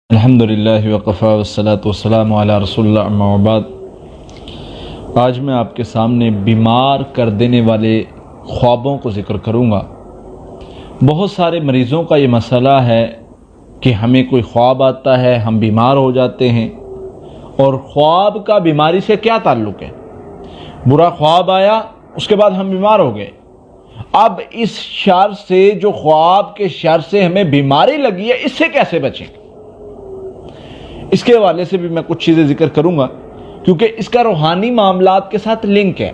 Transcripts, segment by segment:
अल्हम्दुलिल्लाहि वक़फ़ा वस्सलातु वस्सलामु अला रसूलिल्लाह अम्मा बाद। आज मैं आपके सामने बीमार कर देने वाले ख्वाबों को ज़िक्र करूँगा। बहुत सारे मरीज़ों का ये मसला है कि हमें कोई ख्वाब आता है, हम बीमार हो जाते हैं। और ख्वाब का बीमारी से क्या ताल्लुक़ है? बुरा ख्वाब आया, उसके बाद हम बीमार हो गए। अब इस शर से, जो ख्वाब के शर से हमें बीमारी लगी है, इससे कैसे बचें? इसके हवाले से भी मैं कुछ चीज़ें जिक्र करूंगा, क्योंकि इसका रूहानी मामलात के साथ लिंक है।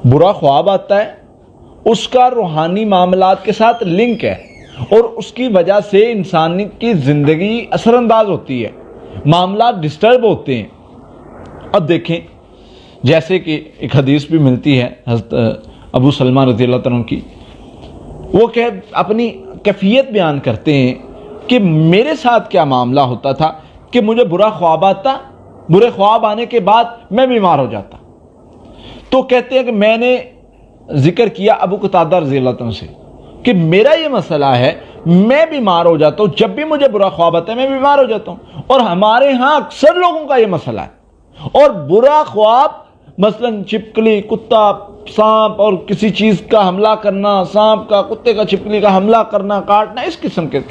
बुरा ख्वाब आता है, उसका रूहानी मामलात के साथ लिंक है और उसकी वजह से इंसान की ज़िंदगी असरअंदाज होती है, मामलात डिस्टर्ब होते हैं। अब देखें, जैसे कि एक हदीस भी मिलती है हज़रत अबू सलमा रज़ियल्लाहु अन्हु की। वो अपनी कैफियत बयान करते हैं कि मेरे साथ क्या मामला होता था कि मुझे बुरा ख्वाब आता, बुरे ख्वाब आने के बाद मैं बीमार हो जाता। तो कहते हैं कि मैंने जिक्र किया अबू कतादा रज़ियल्लाहु अन्हु से कि मेरा ये मसला है, मैं बीमार हो जाता हूँ, जब भी मुझे बुरा ख्वाब आता है मैं बीमार हो जाता हूँ। और हमारे यहाँ अक्सर लोगों का ये मसला है। और बुरा ख्वाब मसलन छिपकली, कुत्ता, सांप और किसी चीज़ का हमला करना, सांप का, कुत्ते का, छिपकली का हमला करना, काटना, इस किस्म के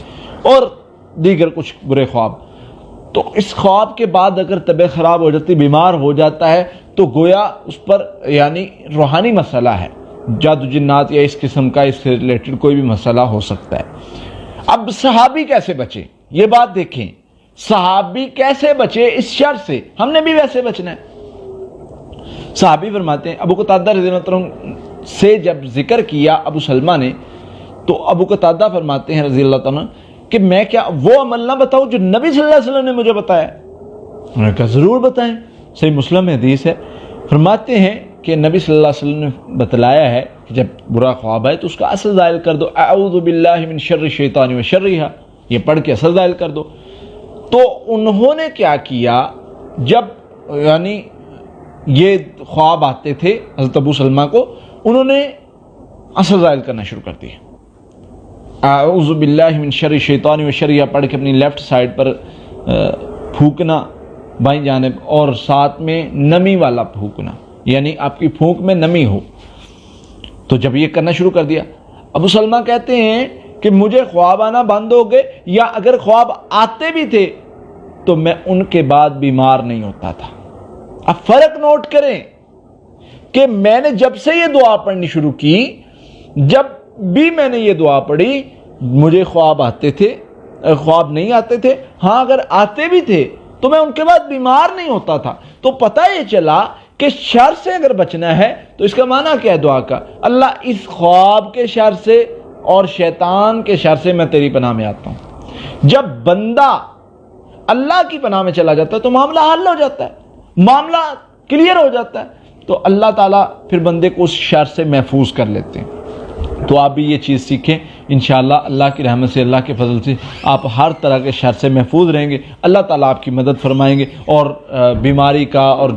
और दीगर कुछ बुरे ख्वाब। तो इस ख्वाब के बाद अगर तबीयत ख़राब हो जाती, बीमार हो जाता है, तो गोया उस पर यानी रूहानी मसला है, जादू जिन्नात या इस किस्म का, इससे रिलेटेड कोई भी मसला हो सकता है। अब सहाबी कैसे बचे, ये बात देखें। सहाबी कैसे बचे इस शर से? हमने भी वैसे बचना है। सहाबी फरमाते हैं, अबू कतादा रज़ियल्लाहु अन्हु से जब जिक्र किया अबू सलमा ने, तो अबू कतादा फरमाते हैं रज़ियल्लाहु अन्हु कि मैं क्या वो अमल ना बताऊं जो नबी सल्लल्लाहु अलैहि वसल्लम ने मुझे बताया? उन्होंने कहा ज़रूर बताएं। सही मुस्लिम में हदीस है। फरमाते हैं कि नबी सल्लल्लाहु अलैहि वसल्लम ने बतलाया है कि जब बुरा ख्वाब आए तो उसका असर ज़ाहिर कर दो, अऊज़ु बिल्लाहि मिन शर्रि शैतानि व शर्रिहा, ये पढ़ के असर ज़ाहिर कर दो। तो उन्होंने क्या किया, जब यानी ये ख्वाब आते थे हज़रत अबू सलमा को, उन्होंने असर ज़ाहिर करना शुरू कर दिया। अऊज़ु बिल्लाहि मिन शर्रि शैतानि व शर्रिहा पढ़ के अपनी लेफ्ट साइड पर फूकना बाईं जानिब, और साथ में नमी वाला फूकना, यानी आपकी फूंक में नमी हो। तो जब ये करना शुरू कर दिया, अबू सलमा कहते हैं कि मुझे ख्वाब आना बंद हो गए, या अगर ख्वाब आते भी थे तो मैं उनके बाद बीमार नहीं होता था। अब फर्क नोट करें कि मैंने जब से ये दुआ पढ़नी शुरू की, जब भी मैंने ये दुआ पढ़ी, मुझे ख्वाब आते थे, ख्वाब नहीं आते थे, हाँ अगर आते भी थे तो मैं उनके बाद बीमार नहीं होता था। तो पता ये चला कि शर से अगर बचना है तो इसका माना क्या है दुआ का? अल्लाह इस ख्वाब के शर से और शैतान के शर से मैं तेरी पनाह में आता हूं। जब बंदा अल्लाह की पनाह में चला जाता है तो मामला हल हो जाता है, मामला क्लियर हो जाता है। तो अल्लाह ताला फिर बंदे को उस शर से महफूज कर लेते हैं। तो आप भी ये चीज़ सीखें, इंशाअल्लाह अल्लाह की रहमत से, अल्लाह के फजल से आप हर तरह के शर से महफूज रहेंगे। अल्लाह ताला आपकी मदद फरमाएंगे और बीमारी का और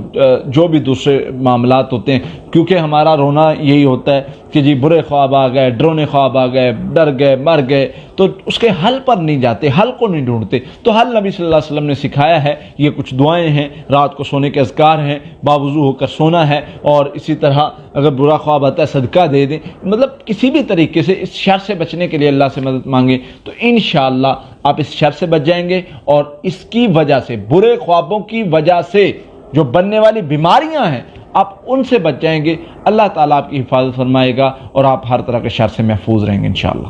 जो भी दूसरे मामलात होते हैं, क्योंकि हमारा रोना यही होता है कि जी बुरे ख्वाब आ गए, डरोने ख्वाब आ गए, डर गए, मर गए, तो उसके हल पर नहीं जाते, हल को नहीं ढूंढते। तो हल नबी सल्लल्लाहु अलैहि वसल्लम ने सिखाया है। ये कुछ दुआएं हैं, रात को सोने के अज़कार हैं, बावुज़ू होकर सोना है, और इसी तरह अगर बुरा ख्वाब आता है सदका दे दें। मतलब किसी भी तरीके से इस शर से बचने के लिए अल्लाह से मदद मांगे, तो इंशाअल्लाह आप इस शर से बच जाएंगे। और इसकी वजह से, बुरे ख्वाबों की वजह से जो बनने वाली बीमारियां हैं, आप उनसे बच जाएंगे। अल्लाह ताला आपकी हिफाजत फरमाएगा और आप हर तरह के शर से महफूज रहेंगे इंशाअल्लाह।